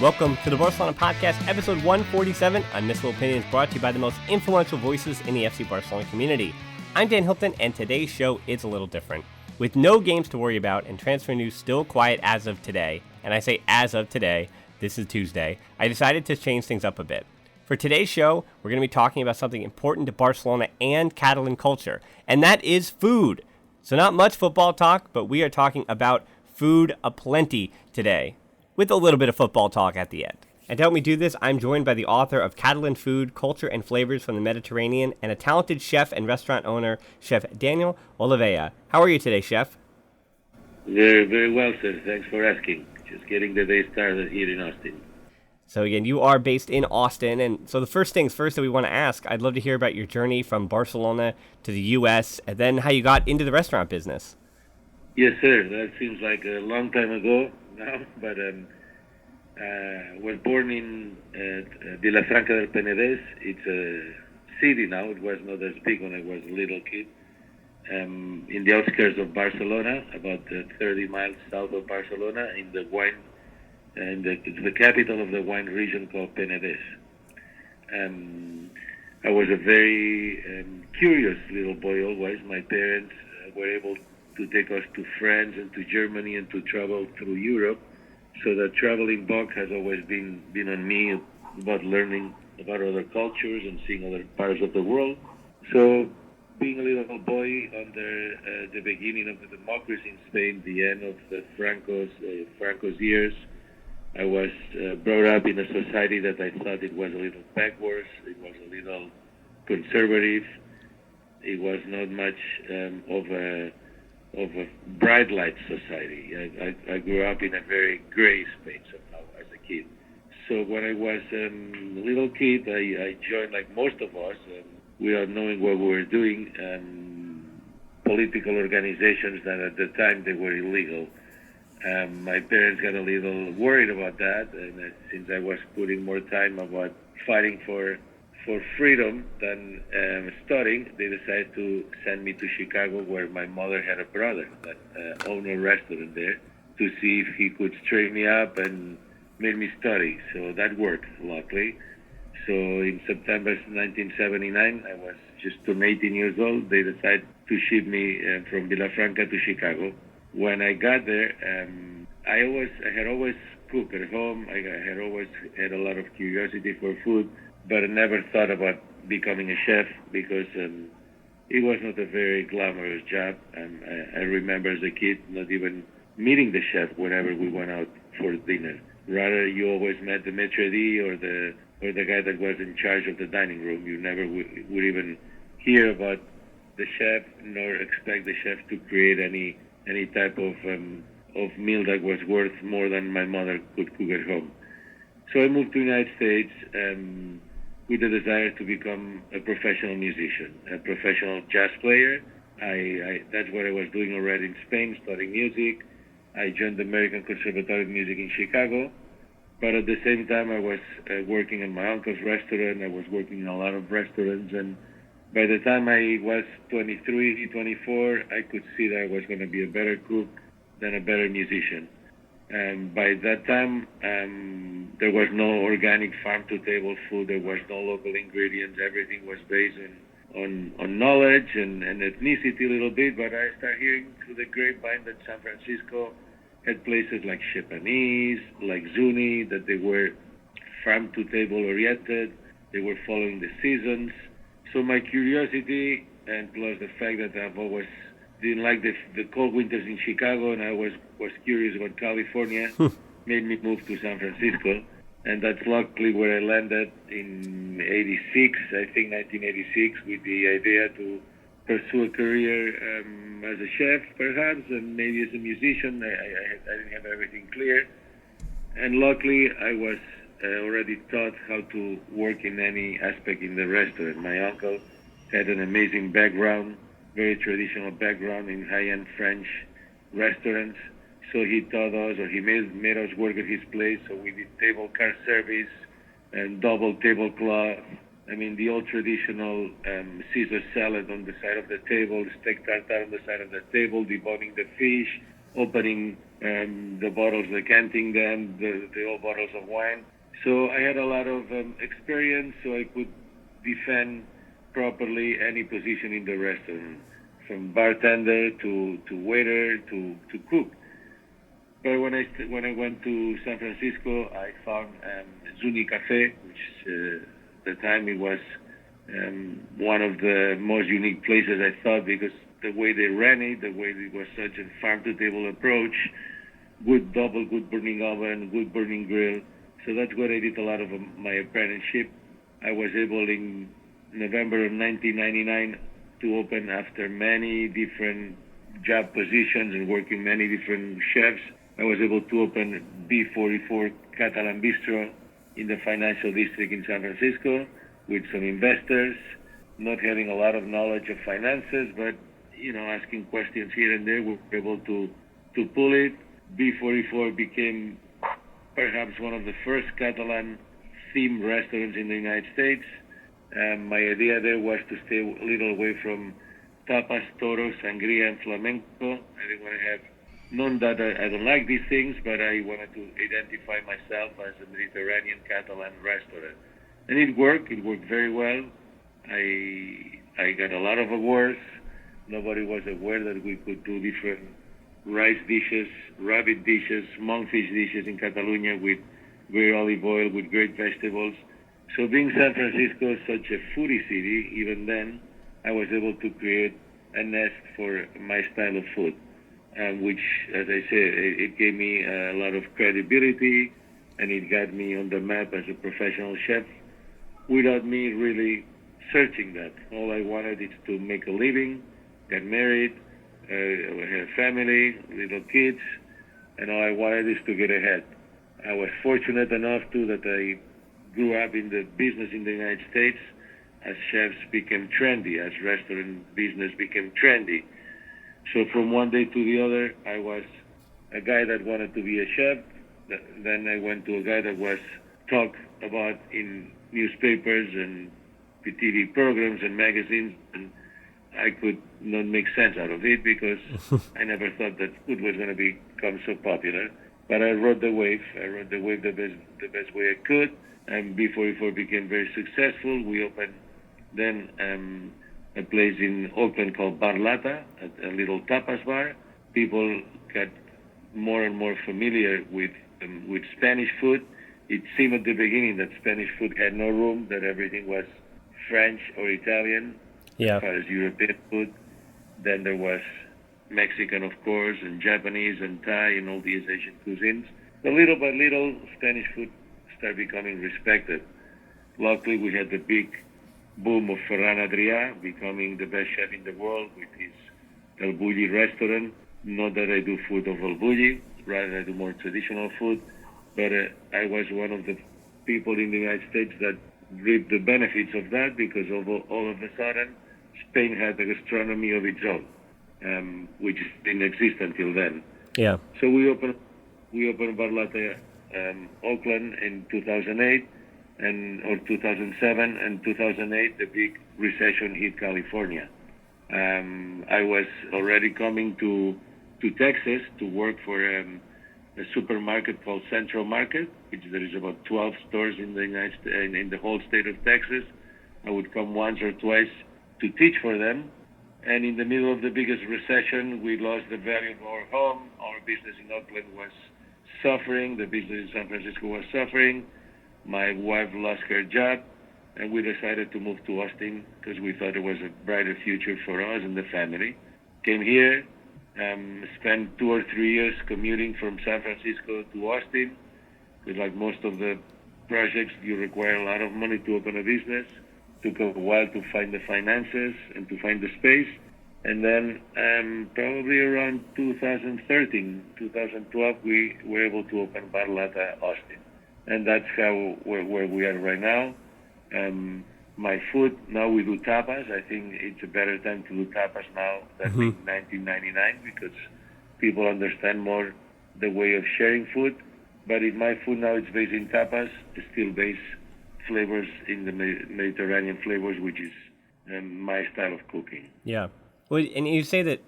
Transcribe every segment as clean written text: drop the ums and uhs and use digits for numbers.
Welcome to the Barcelona Podcast, episode 147, Unmissable Opinions, brought to you by the most influential voices in the FC Barcelona community. I'm Dan Hilton, and today's show is a little different. With no games to worry about and transfer news still quiet as of today, and I say as of today, this is Tuesday, I decided to change things up a bit. For today's show, we're going to be talking about something important to Barcelona and Catalan culture, and that is food. So not much football talk, but we are talking about food aplenty today, with a little bit of football talk at the end. And to help me do this, I'm joined by the author of Catalan Food, Culture and Flavors from the Mediterranean, and a talented chef and restaurant owner, Chef Daniel Olivella. How are you today, Chef? Very, very well, sir. Thanks for asking. Just getting the day started here in Austin. So again, you are based in Austin, and so the first things first that we want to ask, I'd love to hear about your journey from Barcelona to the U.S., and then how you got into the restaurant business. Yes, sir. That seems like a long time ago now, but I was born in Vilafranca del Penedès. It's a city now. It was not as big when I was a little kid. In the outskirts of Barcelona, about 30 miles south of Barcelona, in the wine, and it's the capital of the wine region called Penedès. I was a very curious little boy always. My parents were able to take us to France and to Germany and to travel through Europe. So the traveling bug has always been on me about learning about other cultures and seeing other parts of the world. So being a little boy under the beginning of the democracy in Spain, the end of the Franco's years, I was brought up in a society that I thought it was a little backwards, it was a little conservative, it was not much of a bright light society. I grew up in a very gray space somehow as a kid. So when I was a little kid, I joined, like most of us, without knowing what we were doing, political organizations that at the time they were illegal. My parents got a little worried about that, and since I was putting more time about fighting for freedom than studying, they decided to send me to Chicago, where my mother had a brother that owned a restaurant there, to see if he could straighten me up and make me study. So that worked, luckily. So in September 1979, I was just 18 years old. They decided to ship me from Vilafranca to Chicago. When I got there, I had always cooked at home. I had always had a lot of curiosity for food, but I never thought about becoming a chef because it was not a very glamorous job. I remember as a kid not even meeting the chef whenever we went out for dinner. Rather, you always met the maître d' or the guy that was in charge of the dining room. You never would even hear about the chef nor expect the chef to create any type of meal that was worth more than my mother could cook at home. So I moved to the United States with the desire to become a professional musician, a professional jazz player. That's what I was doing already in Spain, studying music. I joined the American Conservatory of Music in Chicago, but at the same time I was working in my uncle's restaurant. I was working in a lot of restaurants, and by the time I was 23, 24, I could see that I was going to be a better cook than a better musician. And by that time, there was no organic farm-to-table food. There was no local ingredients. Everything was based on knowledge and ethnicity a little bit. But I started hearing through the grapevine that San Francisco had places like Chef Anise, like Zuni, that they were farm-to-table oriented. They were following the seasons. So my curiosity, and plus the fact that I've always didn't like the cold winters in Chicago, and I was curious about California, made me move to San Francisco. And that's luckily where I landed in 86, I think 1986, with the idea to pursue a career as a chef, perhaps, and maybe as a musician. I didn't have everything clear. And luckily, I was already taught how to work in any aspect in the restaurant. My uncle had an amazing background, very traditional background in high-end French restaurants. So he taught us, or he made us work at his place. So we did table car service and double tablecloth. I mean, the old traditional Caesar salad on the side of the table, steak tartare on the side of the table, deboning the fish, opening the bottles, decanting them, the old bottles of wine. So I had a lot of experience, so I could defend properly any position in the restaurant, from bartender to waiter to cook. But when I went to San Francisco, I found Zuni Cafe, which at the time it was one of the most unique places, I thought, because the way they ran it, the way it was such a farm-to-table approach, good double, good burning oven, good burning grill. So that's where I did a lot of my apprenticeship. I was able in November of 1999 to open after many different job positions and working many different chefs. I was able to open B44 Catalan Bistro in the financial district in San Francisco with some investors, not having a lot of knowledge of finances, but asking questions here and there, we were able to pull it. B44 became perhaps one of the first Catalan themed restaurants in the United States. My idea there was to stay a little away from tapas, toros, sangria, and flamenco. I didn't want to have, known that I don't like these things, but I wanted to identify myself as a Mediterranean Catalan restaurant. And it worked very well. I got a lot of awards. Nobody was aware that we could do different rice dishes, rabbit dishes, monkfish dishes in Catalonia with great olive oil, with great vegetables. So being San Francisco such a foodie city, even then, I was able to create a nest for my style of food, which, as I said, it gave me a lot of credibility, and it got me on the map as a professional chef without me really searching that. All I wanted is to make a living, get married, have a family, little kids, and all I wanted is to get ahead. I was fortunate enough too that I grew up in the business in the United States as chefs became trendy, as restaurant business became trendy. So from one day to the other, I was a guy that wanted to be a chef. Then I went to a guy that was talked about in newspapers and TV programs and magazines, and I could not make sense out of it because I never thought that food was going to become so popular. But I rode the wave. The best way I could. And B44 became very successful. We opened then a place in Oakland called Bar Lata, a little tapas bar. People got more and more familiar with Spanish food. It seemed at the beginning that Spanish food had no room, that everything was French or Italian, as far as European food. Then there was Mexican, of course, and Japanese and Thai and all these Asian cuisines. But little by little, Spanish food started becoming respected. Luckily, we had the big boom of Ferran Adrià becoming the best chef in the world with his El Bulli restaurant. Not that I do food of El Bulli, rather I do more traditional food. But I was one of the people in the United States that reaped the benefits of that, because all of a sudden, Spain had a gastronomy of its own, which didn't exist until then. Yeah. So we opened Bar Lata Oakland in 2008 or 2007, and 2008 the big recession hit California. I was already coming to Texas to work for a supermarket called Central Market, which there is about 12 stores in the whole state of Texas. I would come once or twice to teach for them. And in the middle of the biggest recession, we lost the value of our home. Our business in Oakland was suffering. The business in San Francisco was suffering. My wife lost her job, and we decided to move to Austin because we thought it was a brighter future for us and the family. Came here, spent 2 or 3 years commuting from San Francisco to Austin, because like most of the projects, you require a lot of money to open a business. Took a while to find the finances and to find the space. And then probably around 2013, 2012, we were able to open Bar Lata Austin. And that's where we are right now. My food, now we do tapas. I think it's a better time to do tapas now than in 1999, because people understand more the way of sharing food. But in my food now, it's based in tapas, still based flavors in the Mediterranean flavors, which is my style of cooking. Yeah. Well, and you say that,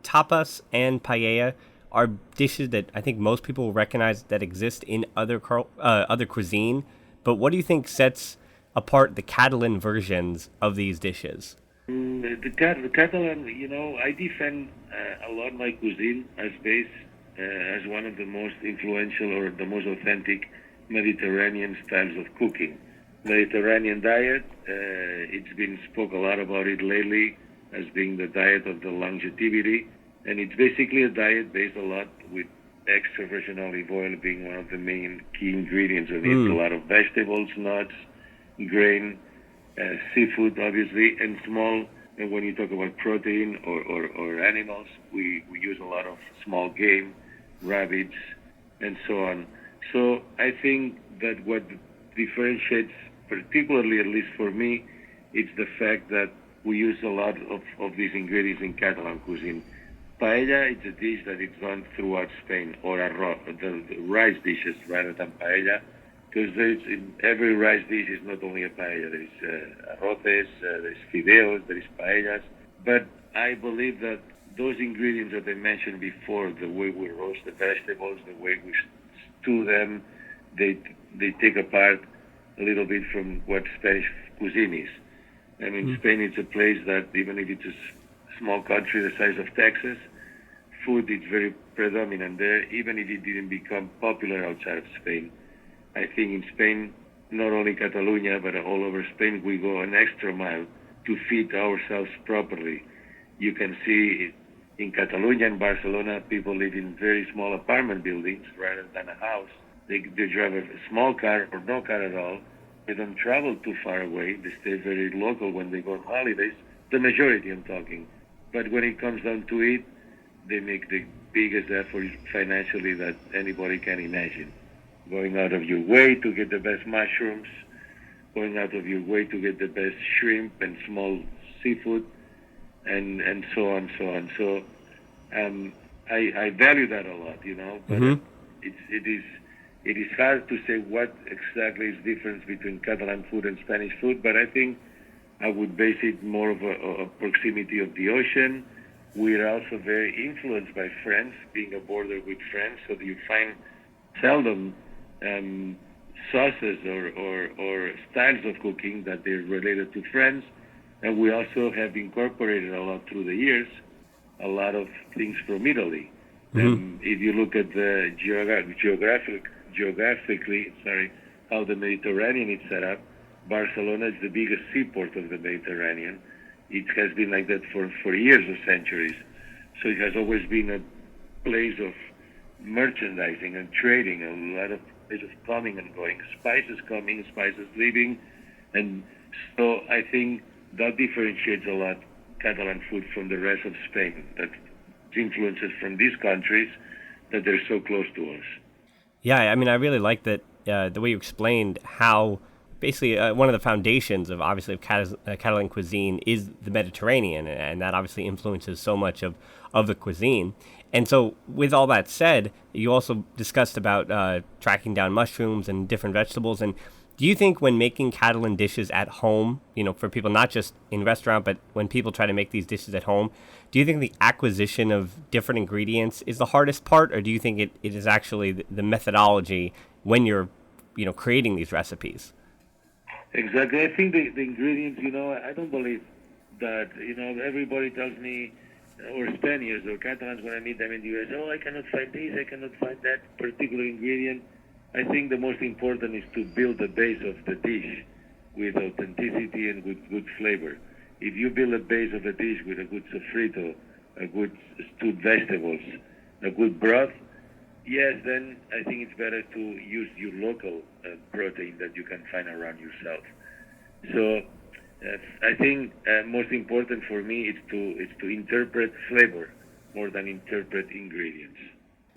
tapas and paella are dishes that I think most people will recognize that exist in other cuisine. But what do you think sets apart the Catalan versions of these dishes? The Catalan, I defend a lot my cuisine as base, as one of the most influential or the most authentic Mediterranean styles of cooking. Mediterranean diet, it's been spoke a lot about it lately as being the diet of the longevity, and it's basically a diet based a lot with extra virgin olive oil being one of the main key ingredients of it. A lot of vegetables, nuts, grain, seafood, obviously, and small. And when you talk about protein or animals, we use a lot of small game, rabbits, and so on. So I think that what differentiates, particularly at least for me, it's the fact that we use a lot of these ingredients in Catalan cuisine. Paella is a dish that is done throughout Spain, or the rice dishes rather than paella, because in every rice dish is not only a paella. There is arroces, there is fideos, there is paellas. But I believe that those ingredients that I mentioned before, the way we roast the vegetables, the way we stew them, they take apart a little bit from what Spanish cuisine is. And in Spain, it's a place that even if it's a small country the size of Texas, food is very predominant there, even if it didn't become popular outside of Spain. I think in Spain, not only Catalonia, but all over Spain, we go an extra mile to feed ourselves properly. You can see in Catalonia and Barcelona, people live in very small apartment buildings rather than a house. They drive a small car or no car at all. They don't travel too far away. They stay very local when they go on holidays. The majority, I'm talking. But when it comes down to it, they make the biggest effort financially that anybody can imagine. Going out of your way to get the best mushrooms, going out of your way to get the best shrimp and small seafood, and so on, so on. So I value that a lot, but it is hard to say what exactly is the difference between Catalan food and Spanish food, but I think I would base it more of a proximity of the ocean. We are also very influenced by France, being a border with France, so that you find seldom sauces or styles of cooking that they're related to France. And we also have incorporated a lot through the years, a lot of things from Italy. If you look at the geographically, how the Mediterranean is set up, Barcelona is the biggest seaport of the Mediterranean. It has been like that for years or centuries. So it has always been a place of merchandising and trading, a lot of places coming and going, spices coming, spices leaving. And so I think that differentiates a lot Catalan food from the rest of Spain, that influences from these countries that they're so close to us. Yeah, I mean, I really like that the way you explained how basically one of the foundations of obviously of Catalan cuisine is the Mediterranean, and that obviously influences so much of the cuisine. And so with all that said, you also discussed about tracking down mushrooms and different vegetables. And do you think when making Catalan dishes at home, for people not just in restaurant, but when people try to make these dishes at home, do you think the acquisition of different ingredients is the hardest part, or do you think it is actually the methodology when you're, creating these recipes? Exactly. I think the ingredients, I don't believe that, everybody tells me, or Spaniards or Catalans when I meet them in the U.S., I cannot find this, I cannot find that particular ingredient. I think the most important is to build the base of the dish with authenticity and with good flavor. If you build a base of a dish with a good sofrito, a good stewed vegetables, a good broth, yes, then I think it's better to use your local protein that you can find around yourself. So I think most important for me is to interpret flavor more than interpret ingredients.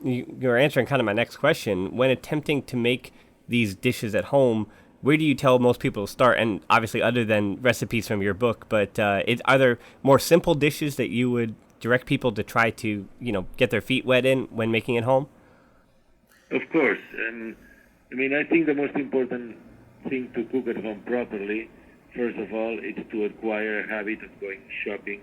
You're answering kind of my next question. When attempting to make these dishes at home, where do you tell most people to start? And obviously, other than recipes from your book, but are there more simple dishes that you would direct people to try to, get their feet wet in when making it home? Of course. I think the most important thing to cook at home properly, first of all, is to acquire a habit of going shopping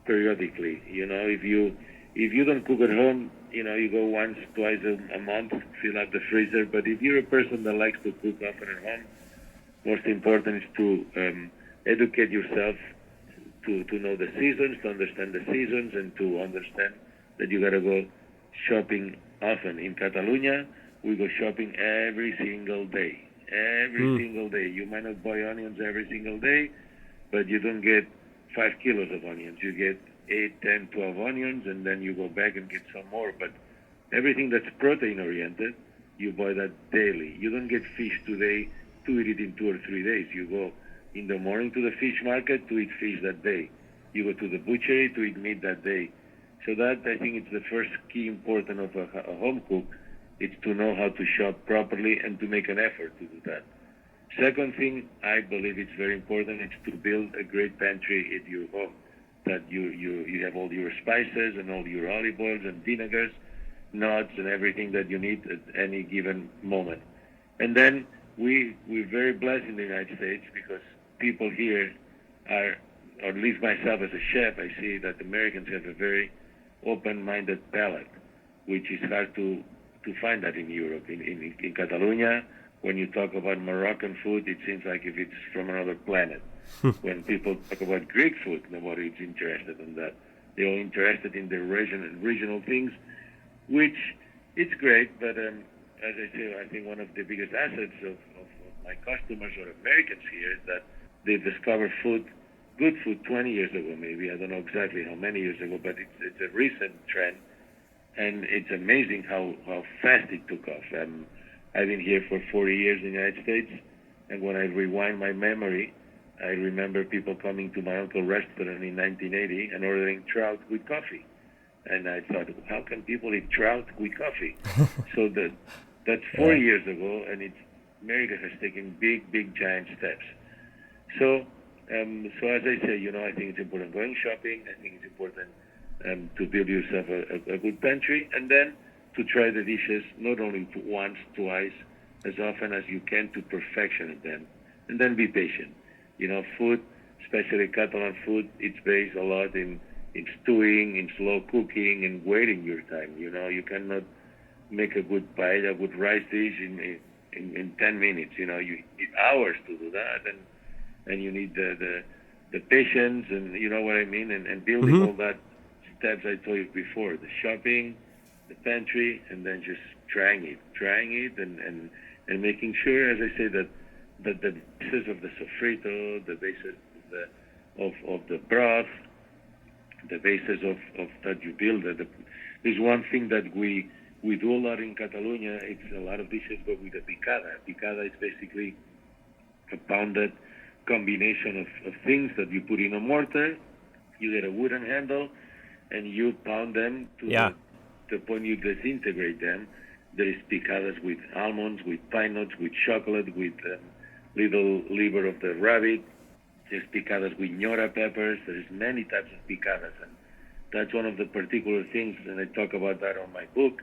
periodically. If you don't cook at home, you go once, twice a month, fill up the freezer. But if you're a person that likes to cook often at home, most important is to educate yourself to know the seasons, to understand the seasons, and to understand that you gotta go shopping often. In Catalonia, we go shopping every single day. Every single day. You might not buy onions every single day, but you don't get 5 kilos of onions. You get 8, 10, 12 onions, and then you go back and get some more. But everything that's protein-oriented, you buy that daily. You don't get fish today to eat it in 2 or 3 days. You go in the morning to the fish market to eat fish that day. You go to the butchery to eat meat that day. So that, I think, it's the first key important of a home cook. It's to know how to shop properly and to make an effort to do that. Second thing, I believe it's very important, is to build a great pantry at your home. That you have all your spices and all your olive oils and vinegars, nuts and everything that you need at any given moment. And then we're very blessed in the United States because people here are, or at least myself as a chef, I see that Americans have a very open-minded palate, which is hard to find that in Europe. In Catalonia, when you talk about Moroccan food, it seems like if it's from another planet. When people talk about Greek food, nobody is interested in that. They're all interested in the regional things, which it's great, but as I say, I think one of the biggest assets of my customers or Americans here is that they discovered good food 20 years ago maybe. I don't know exactly how many years ago, but it's a recent trend, and it's amazing how fast it took off. I've been here for 40 years in the United States, and when I rewind my memory, I remember people coming to my local restaurant in 1980 and ordering trout with coffee. And I thought, how can people eat trout with coffee? So that's 4 years ago, and America has taken big, giant steps. So as I say, I think it's important going shopping. I think it's important to build yourself a good pantry, and then to try the dishes not only once, twice, as often as you can to perfection at them, and then be patient. Food, especially Catalan food, it's based a lot in stewing, in slow cooking, and waiting your time. You cannot make a good paella, good rice dish in 10 minutes. You need hours to do that, and you need the patience, and you know what I mean, and building all that steps I told you before, the shopping, the pantry, and then just trying it, and making sure, as I say, that the basis of the sofrito, the basis of the broth, the basis of that you build. There's one thing that we do a lot in Catalonia. It's a lot of dishes go with a picada. Picada is basically a pounded combination of things that you put in a mortar. You get a wooden handle, and you pound them to the point you disintegrate them. There is picadas with almonds, with pine nuts, with chocolate, with little liver of the rabbit. There's picadas with ñora peppers. There's many types of picadas, and that's one of the particular things, and I talk about that on my book,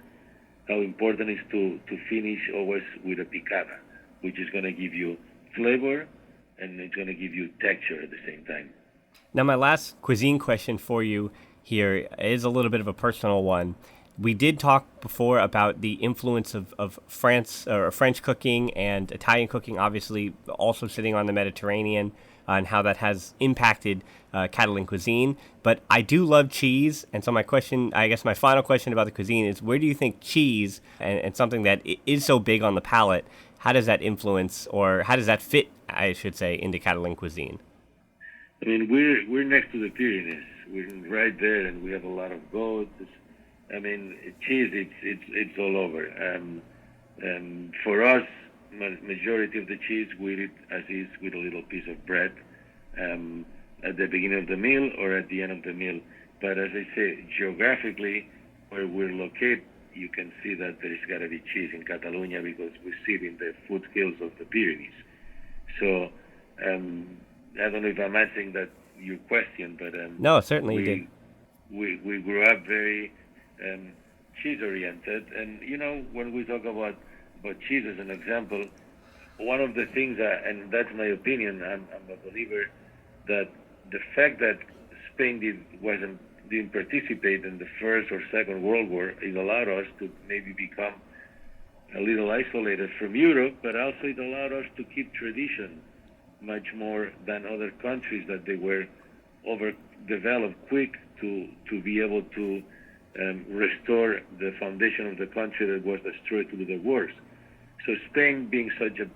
how important it is to finish always with a picada, which is going to give you flavor, and it's going to give you texture at the same time. Now, my last cuisine question for you here is a little bit of a personal one. We did talk before about the influence of France or French cooking and Italian cooking, obviously also sitting on the Mediterranean, and how that has impacted Catalan cuisine. But I do love cheese, and so my final question about the cuisine is, where do you think cheese and something that is so big on the palate, how does that influence, or how does that fit, I should say, into Catalan cuisine? I mean, we're next to the Pyrenees. We're right there, and we have a lot of goats. I mean, cheese, it's all over. For us, majority of the cheese we eat as is with a little piece of bread at the beginning of the meal or at the end of the meal. But as I say, geographically, where we're located, you can see that there's got to be cheese in Catalonia because we sit in the foothills of the Pyrenees. So I don't know if I'm answering that your question, but no, certainly you did. We grew up very cheese-oriented, and when we talk about cheese as an example, one of the things and that's my opinion, I'm a believer that the fact that Spain didn't participate in the First or Second World War, it allowed us to maybe become a little isolated from Europe, but also it allowed us to keep tradition much more than other countries that they were overdeveloped quick to be able to restore the foundation of the country that was destroyed through the wars. So Spain, being such a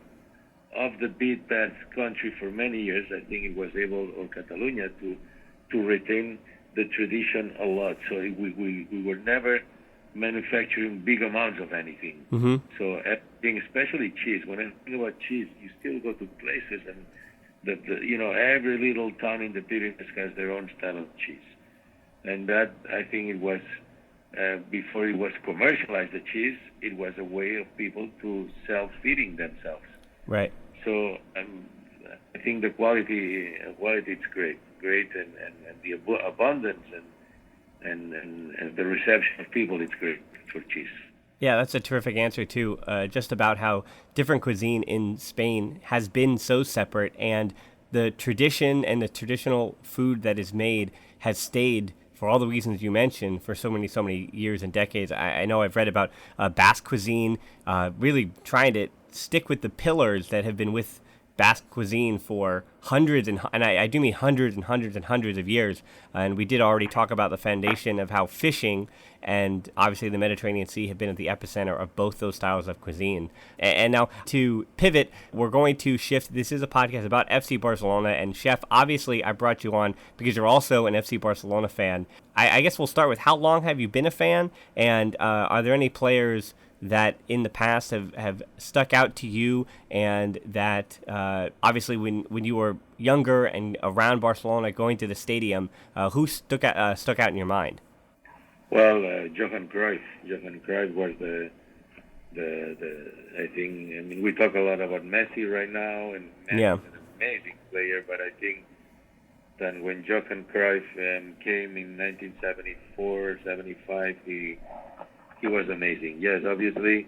off the beat path country for many years, I think it was able, or Catalonia, to retain the tradition a lot. So we were never manufacturing big amounts of anything. Mm-hmm. So everything, especially cheese. When I think about cheese, you still go to places and every little town in the Pyrenees has their own style of cheese. And that, I think it was, before it was commercialized, the cheese, it was a way of people to self-feeding themselves. Right. So I think the quality is great, and the abundance and the reception of people, it's great for cheese. Yeah, that's a terrific answer too. Just about how different cuisine in Spain has been so separate, and the tradition and the traditional food that is made has stayed for all the reasons you mentioned for so many years and decades. I know I've read about Basque cuisine really trying to stick with the pillars that have been with Basque cuisine for hundreds and I do mean hundreds and hundreds and hundreds of years. And we did already talk about the foundation of how fishing and obviously the Mediterranean Sea have been at the epicenter of both those styles of cuisine. And now to pivot, we're going to shift. This is a podcast about FC Barcelona. And Chef, obviously I brought you on because you're also an FC Barcelona fan. I guess we'll start with, how long have you been a fan? And are there any players that in the past have stuck out to you, and that obviously when you were younger and around Barcelona going to the stadium, who stuck out in your mind? Well, Johan Cruyff. Johan Cruyff was the I think, we talk a lot about Messi right now, and Messi is an amazing player, but I think that when Johan Cruyff came in 1974, 75, he was amazing. Yes, obviously,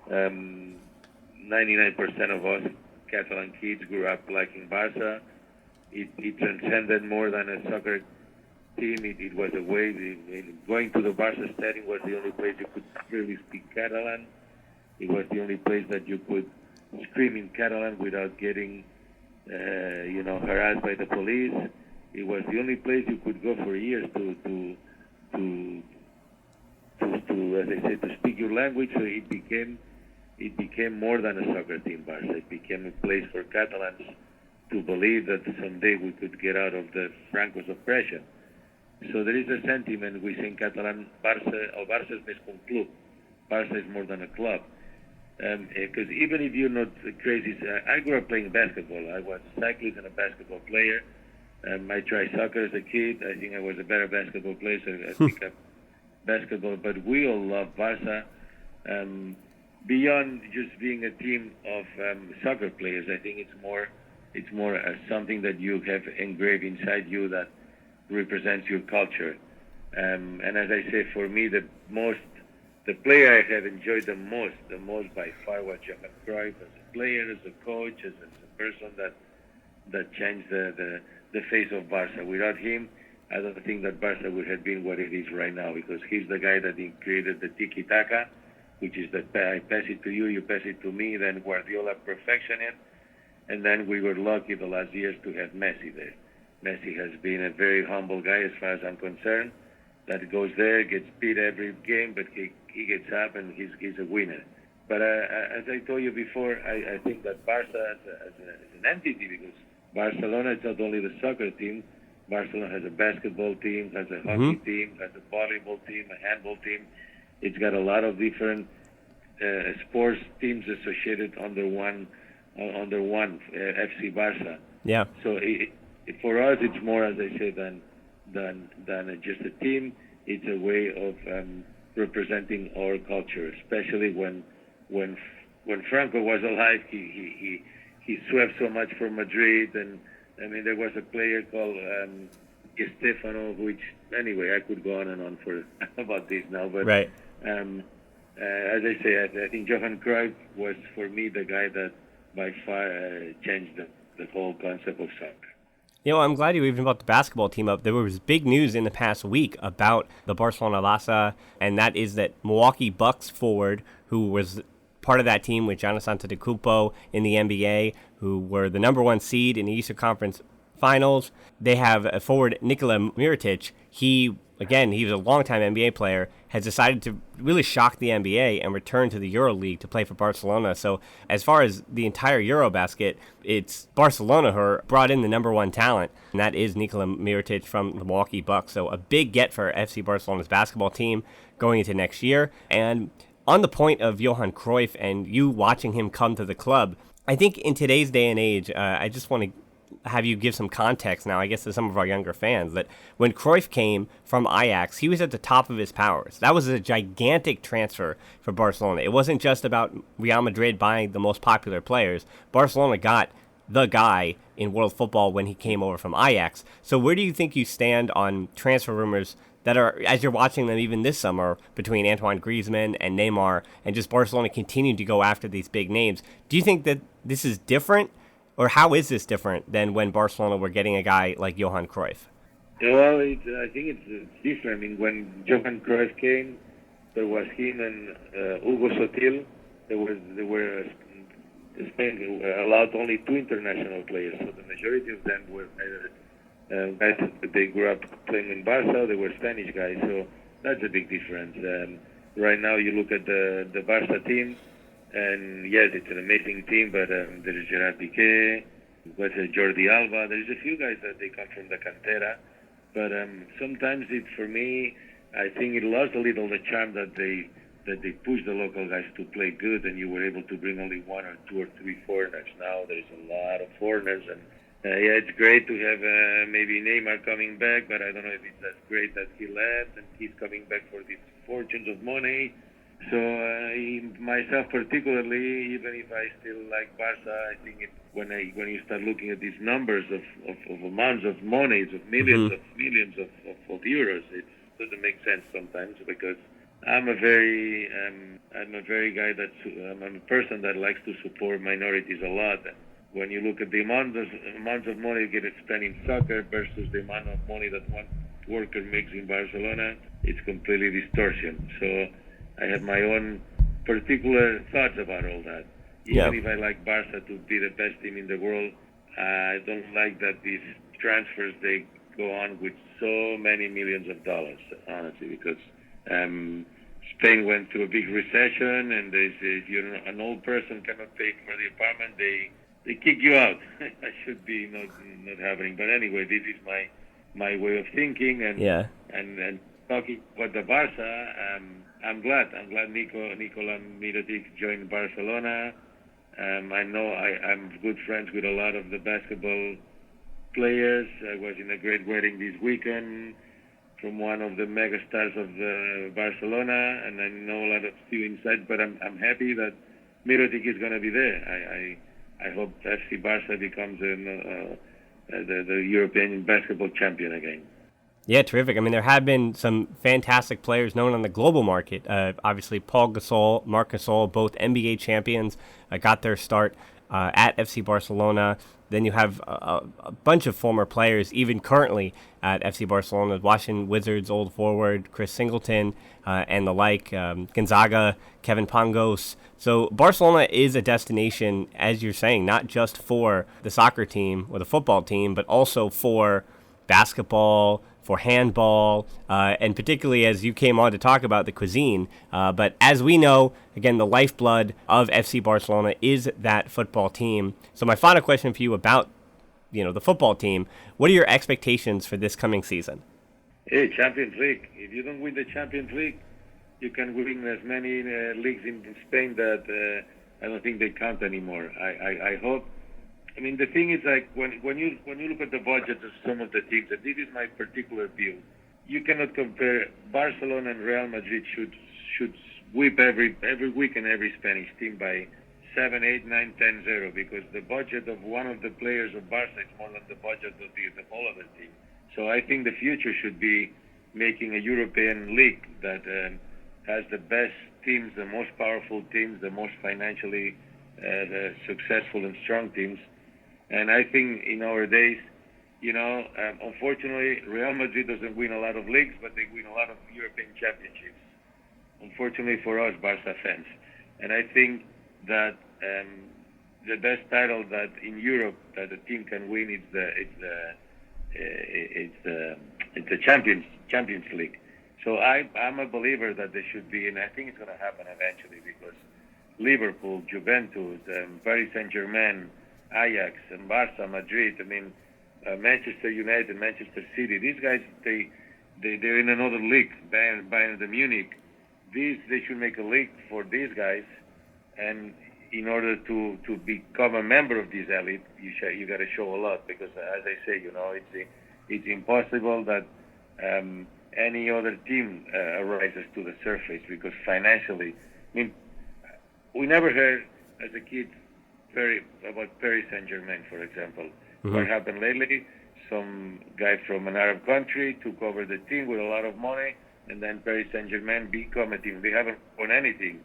99% of us Catalan kids grew up liking Barca. It transcended more than a soccer team. It was a way. Going to the Barca stadium was the only place you could really speak Catalan. It was the only place that you could scream in Catalan without getting, harassed by the police. It was the only place you could go for years to as I said, to speak your language. So it became more than a soccer team, Barca. It became a place for Catalans to believe that someday we could get out of the Franco's oppression. So there is a sentiment we say in Catalan, Barca es més que un club. Barca is more than a club. Because even if you're not crazy, I grew up playing basketball. I was a cyclist and a basketball player. I tried soccer as a kid. I think I was a better basketball player, so I picked up basketball. But we all love Barca. Beyond just being a team of soccer players, I think it's more something that you have engraved inside you that represents your culture. And as I say, for me, the player I have enjoyed the most by far was Johan Cruyff as a player, as a coach, as a person that changed the face of Barca. Without him, I don't think that Barca would have been what it is right now, because he's the guy that created the tiki-taka, which is that I pass it to you, you pass it to me, then Guardiola perfection it, and then we were lucky the last years to have Messi there. Messi has been a very humble guy as far as I'm concerned, that goes there, gets beat every game, but he gets up and he's a winner. But as I told you before, I think that Barca as an entity, because Barcelona is not only the soccer team, Barcelona has a basketball team, has a hockey team, has a volleyball team, a handball team. It's got a lot of different sports teams associated under one FC Barca. Yeah. So for us, it's more, as I say, than just a team. It's a way of representing our culture, especially when Franco was alive. He swept so much for Madrid, and I mean there was a player called Stefano, which anyway I could go on and on for about this now, but right. As I say, I think Johan Cruyff was for me the guy that by far changed the whole concept of soccer. I'm glad you even brought the basketball team up. There was big news in the past week about the Barcelona Lassa, and that is that Milwaukee Bucks forward, who was part of that team with Giannis Antetokounmpo in the NBA, who were the number one seed in the Eastern Conference Finals. They have a forward, Nikola Mirotic. He was a longtime NBA player, has decided to really shock the NBA and return to the EuroLeague to play for Barcelona. So as far as the entire Eurobasket, it's Barcelona who brought in the number one talent, and that is Nikola Mirotic from the Milwaukee Bucks. So a big get for FC Barcelona's basketball team going into next year. And on the point of Johan Cruyff and you watching him come to the club, I think in today's day and age, I just want to have you give some context now, I guess, to some of our younger fans, that when Cruyff came from Ajax, he was at the top of his powers. That was a gigantic transfer for Barcelona. It wasn't just about Real Madrid buying the most popular players. Barcelona got the guy in world football when he came over from Ajax. So where do you think you stand on transfer rumors that are, as you're watching them even this summer, between Antoine Griezmann and Neymar, and just Barcelona continuing to go after these big names? Do you think that this is different? Or how is this different than when Barcelona were getting a guy like Johan Cruyff? Well, I think it's different. I mean, when Johan Cruyff came, there was him and Hugo Sotil. Spain allowed only 2 international players, so the majority of them were guys that they grew up playing in Barca. They were Spanish guys, so that's a big difference. Right now, you look at the Barca team. And yes, it's an amazing team, but there is Gerard Piqué, Jordi Alba. There's a few guys that they come from the cantera, but sometimes for me, I think it lost a little the charm that they push the local guys to play good, and you were able to bring only 1 or 2 or 3 foreigners. Now there's a lot of foreigners, and it's great to have maybe Neymar coming back, but I don't know if it's as great that he left and he's coming back for these fortunes of money. So myself particularly, even if I still like Barca, I think when you start looking at these numbers of amounts of money, of millions of euros, it doesn't make sense sometimes, because I'm a very guy I'm a person that likes to support minorities a lot. And when you look at the amounts of money you get spent in soccer versus the amount of money that one worker makes in Barcelona, it's completely distortion. So I have my own particular thoughts about all that. Even if I like Barca to be the best team in the world, I don't like that these transfers, they go on with so many millions of dollars, honestly, because Spain went through a big recession, and if you're an old person cannot pay for the apartment, they kick you out. That should be not happening. But anyway, this is my way of thinking, and talking about the Barca, I'm glad Nikola Mirotic joined Barcelona. I know I'm good friends with a lot of the basketball players. I was in a great wedding this weekend from one of the mega stars of Barcelona, and I know a lot of few insights, but I'm happy that Mirotic is going to be there. I hope FC Barca becomes the European basketball champion again. Yeah, terrific. I mean, there have been some fantastic players known on the global market. Obviously, Paul Gasol, Marc Gasol, both NBA champions, got their start at FC Barcelona. Then you have a bunch of former players, even currently at FC Barcelona, Washington Wizards old forward Chris Singleton and the like, Gonzaga, Kevin Pangos. So Barcelona is a destination, as you're saying, not just for the soccer team or the football team, but also for basketball, for handball, and particularly as you came on to talk about the cuisine. But as we know, again, the lifeblood of FC Barcelona is that football team. So my final question for you about, the football team, what are your expectations for this coming season? Hey, Champions League. If you don't win the Champions League, you can win as many leagues in Spain that I don't think they count anymore. I hope. I mean, the thing is, like, when you look at the budgets of some of the teams, and this is my particular view, you cannot compare Barcelona and Real Madrid should whip every weekend every Spanish team by 7, 8, 9, 10-0, because the budget of one of the players of Barca is more than the budget of the whole other team. So I think the future should be making a European league that has the best teams, the most powerful teams, the most financially successful and strong teams. And I think in our days, Unfortunately, Real Madrid doesn't win a lot of leagues, but they win a lot of European championships. Unfortunately for us, Barca fans. And I think that the best title that in Europe that a team can win is the Champions League. So I'm a believer that there should be, and I think it's going to happen eventually, because Liverpool, Juventus, Paris Saint-Germain, Ajax, and Barca, Madrid, Manchester United, Manchester City, these guys, they're in another league, Bayern de Munich. They should make a league for these guys, and in order to become a member of this elite, you got to show a lot, because as I say, it's impossible that any other team rises to the surface, because financially, we never heard as a kid about Paris Saint-Germain, for example. Mm-hmm. What happened lately? Some guy from an Arab country took over the team with a lot of money, and then Paris Saint-Germain become a team. They haven't won anything,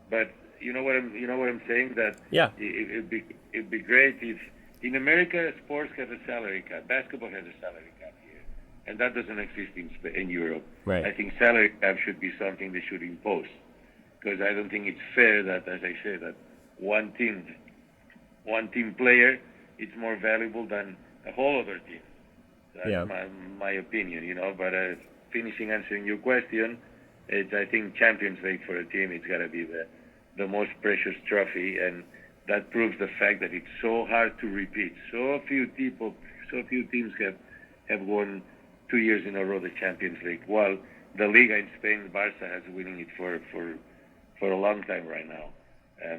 but you know what I'm saying? That yeah, it'd be great if in America sports has a salary cap, basketball has a salary cap here, and that doesn't exist in Europe. Right. I think salary cap should be something they should impose, because I don't think it's fair that, as I say, that one team player is more valuable than a whole other team. That's my opinion, But finishing answering your question, I think Champions League for a team, it's got to be the most precious trophy, and that proves the fact that it's so hard to repeat. So few teams have won 2 years in a row the Champions League, while the Liga in Spain, Barca has winning it for a long time right now.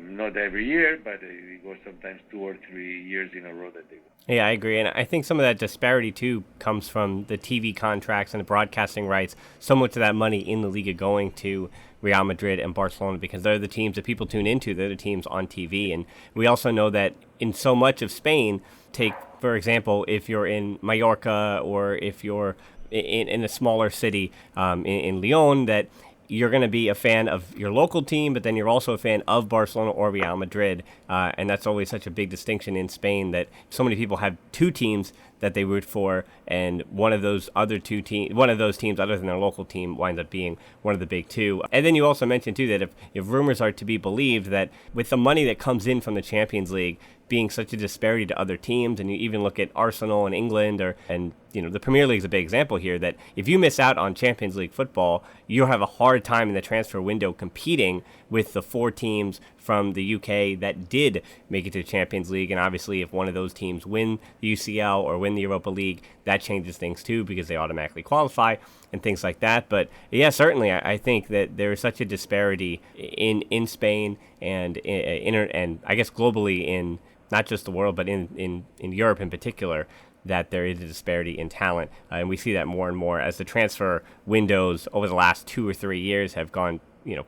Not every year, but it goes sometimes 2 or 3 years in a row that they win. Yeah, I agree. And I think some of that disparity, too, comes from the TV contracts and the broadcasting rights. So much of that money in the Liga going to Real Madrid and Barcelona, because they're the teams that people tune into. They're the teams on TV. And we also know that in so much of Spain, take, for example, if you're in Mallorca or if you're in a smaller city in Leon, that you're going to be a fan of your local team, but then you're also a fan of Barcelona or Real Madrid. And that's always such a big distinction in Spain, that so many people have two teams that they root for, and one of those teams other than their local team winds up being one of the big two. And then you also mentioned, too, that if rumors are to be believed, that with the money that comes in from the Champions League being such a disparity to other teams, and you even look at Arsenal in England, and the Premier League is a big example here, that if you miss out on Champions League football, you'll have a hard time in the transfer window competing with the 4 teams from the UK that did make it to the Champions League. And obviously, if one of those teams win the UCL or win the Europa League, that changes things too, because they automatically qualify and things like that. But yeah, certainly, I think that there is such a disparity in Spain and I guess globally, in not just the world, but in Europe in particular, that there is a disparity in talent. And we see that more and more as the transfer windows over the last 2 or 3 years have gone,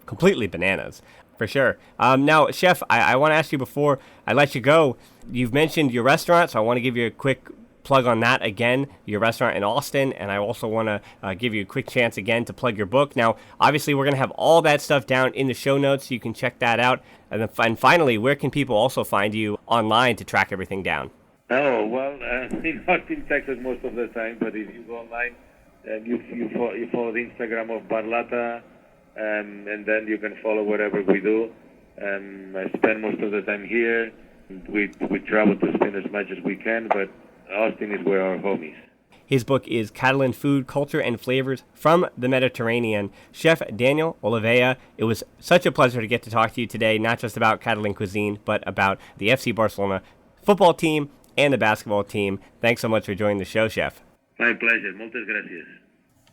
completely bananas. For sure. Now, Chef, I want to ask you before I let you go, you've mentioned your restaurant, so I want to give you a quick plug on that again, your restaurant in Austin, and I also want to give you a quick chance again to plug your book. Now, obviously, we're going to have all that stuff down in the show notes, so you can check that out. And finally, where can people also find you online to track everything down? Oh, well, in Austin, Texas most of the time, but if you go online, you follow the Instagram of Barlata, and then you can follow whatever we do. I spend most of the time here. We travel to spend as much as we can, but Austin is where our home is. His book is Catalan Food, Culture, and Flavors from the Mediterranean. Chef Daniel Olivella, it was such a pleasure to get to talk to you today, not just about Catalan cuisine, but about the FC Barcelona football team and the basketball team. Thanks so much for joining the show, Chef. My pleasure. Muchas gracias.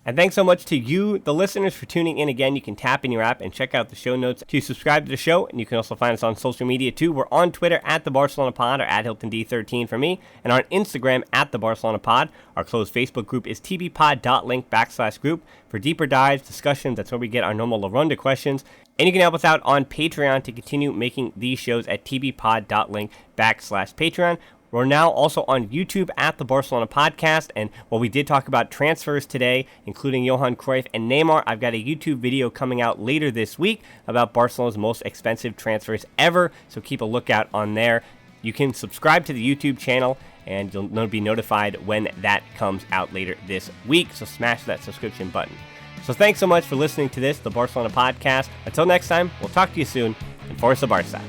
And thanks so much to you, the listeners, for tuning in again. You can tap in your app and check out the show notes to subscribe to the show. And you can also find us on social media, too. We're on Twitter at the Barcelona Pod, or at HiltonD13 for me, and on Instagram at the Barcelona Pod. Our closed Facebook group is TBPod147/group for deeper dives, discussions. That's where we get our normal La Ronda questions. And you can help us out on Patreon to continue making these shows at TBPod.link/Patreon. We're now also on YouTube at the Barcelona Podcast, and while we did talk about transfers today, including Johan Cruyff and Neymar, I've got a YouTube video coming out later this week about Barcelona's most expensive transfers ever, so keep a lookout on there. You can subscribe to the YouTube channel and you'll be notified when that comes out later this week. So smash that subscription button. So thanks so much for listening to this, the Barcelona Podcast. Until next time, we'll talk to you soon, and Forza Barça.